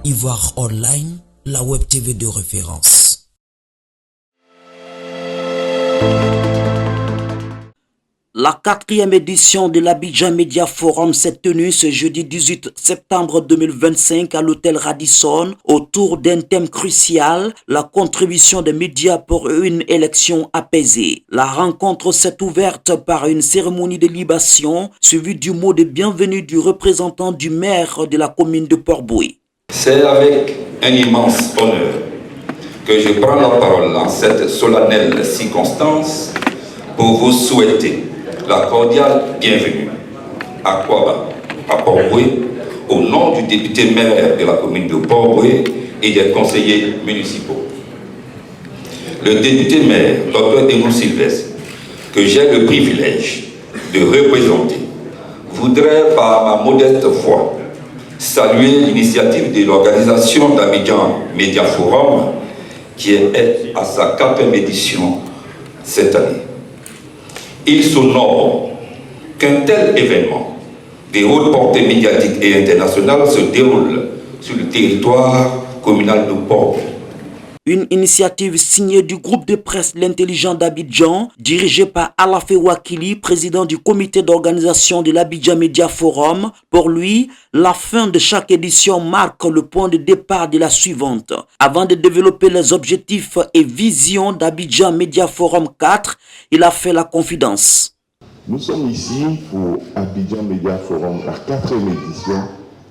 Ivoire Online, la web TV de référence. La 4e édition de l'Abidjan Media Forum s'est tenue ce jeudi 18 septembre 2025 à l'hôtel Radisson autour d'un thème crucial, la contribution des médias pour une élection apaisée. La rencontre s'est ouverte par une cérémonie de libation suivie du mot de bienvenue du représentant du maire de la commune de Port-Boué. C'est avec un immense honneur que je prends la parole en cette solennelle circonstance pour vous souhaiter la cordiale bienvenue à Kouaba, à Port-Boué, au nom du député maire de la commune de Port-Boué et des conseillers municipaux. Le député maire, Dr Emile Sylvestre, que j'ai le privilège de représenter, voudrait par ma modeste voix saluer l'initiative de l'organisation d'Abidjan Media Forum qui est à sa 4e édition cette année. Il s'honore qu'un tel événement de haute portée médiatique et internationale se déroule sur le territoire communal de Port-Boué. Une initiative signée du groupe de presse L'Intelligent d'Abidjan, dirigé par Alafé Wakili, président du comité d'organisation de l'Abidjan Media Forum. Pour lui, la fin de chaque édition marque le point de départ de la suivante. Avant de développer les objectifs et visions d'Abidjan Media Forum 4, il a fait la confidence. Nous sommes ici pour Abidjan Media Forum, la 4e édition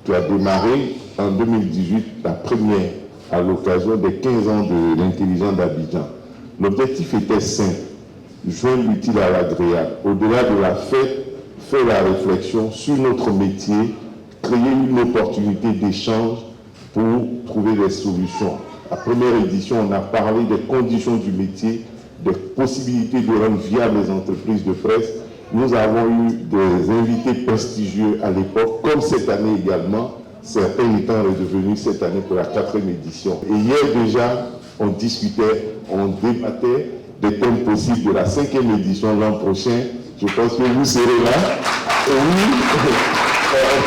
qui a démarré en 2018, la première à l'occasion des 15 ans de l'Intelligent d'Abidjan. L'objectif était simple, joindre l'utile à l'agréable. Au-delà de la fête, faire la réflexion sur notre métier, créer une opportunité d'échange pour trouver des solutions. La première édition, on a parlé des conditions du métier, des possibilités de rendre viables les entreprises de presse. Nous avons eu des invités prestigieux à l'époque, comme cette année également, certains étant redevenus cette année pour la 4e édition. Et hier déjà, on discutait, on débattait des thèmes possibles de la 5e édition l'an prochain. Je pense que vous serez là. Et oui,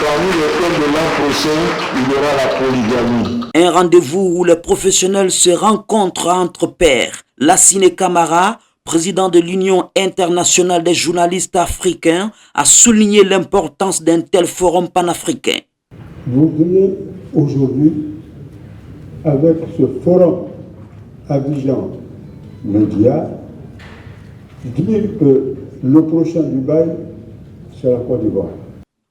parmi les thèmes de l'an prochain, il y aura la polygamie. Un rendez-vous où les professionnels se rencontrent entre pairs. Lassine Camara, président de l'Union internationale des journalistes africains, a souligné l'importance d'un tel forum panafricain. Vous voudriez aujourd'hui, avec ce forum Abidjan Média, dire que le prochain Dubaï, c'est la Côte d'Ivoire.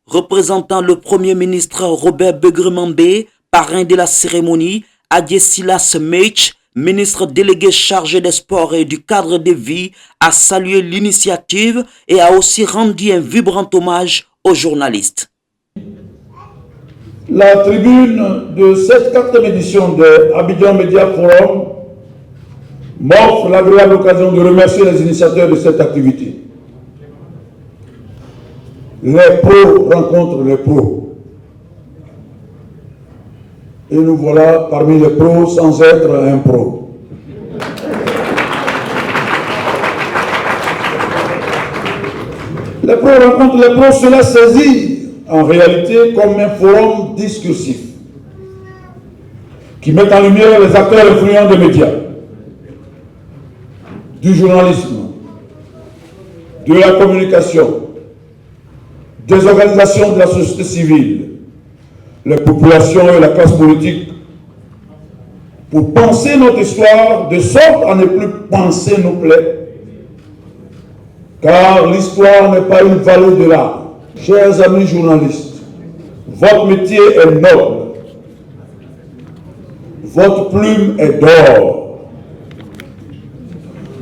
Représentant le Premier ministre Robert Begremambé, parrain de la cérémonie, Adjesilas Meich, ministre délégué chargé des sports et du cadre de vie, a salué l'initiative et a aussi rendu un vibrant hommage aux journalistes. La tribune de cette 4e édition de Abidjan Media Forum m'offre l'agréable occasion de remercier les initiateurs de cette activité. Les pros rencontrent les pros. Et nous voilà parmi les pros sans être un pro. Les pros rencontrent les pros, cela saisit en réalité comme un forum discursif qui met en lumière les acteurs influents des médias, du journalisme, de la communication, des organisations de la société civile, les populations et la classe politique, pour penser notre histoire de sorte à ne plus penser nos plaies, car l'histoire n'est pas une vallée de larmes. Chers amis journalistes, votre métier est noble, votre plume est d'or,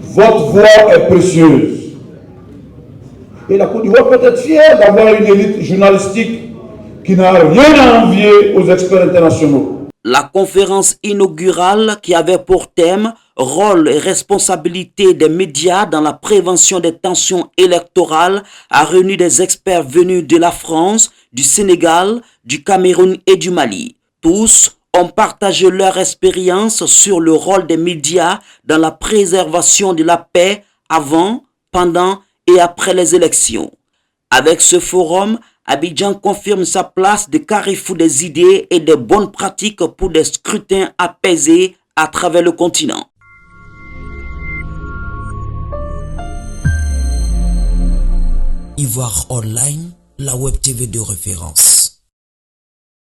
votre voix est précieuse. Et la Côte d'Ivoire peut être fière d'avoir une élite journalistique qui n'a rien à envier aux experts internationaux. La conférence inaugurale qui avait pour thème « Rôle et responsabilité des médias dans la prévention des tensions électorales » a réuni des experts venus de la France, du Sénégal, du Cameroun et du Mali. Tous ont partagé leur expérience sur le rôle des médias dans la préservation de la paix avant, pendant et après les élections. Avec ce forum, Abidjan confirme sa place de carrefour des idées et des bonnes pratiques pour des scrutins apaisés à travers le continent. Ivoire Online, la web TV de référence.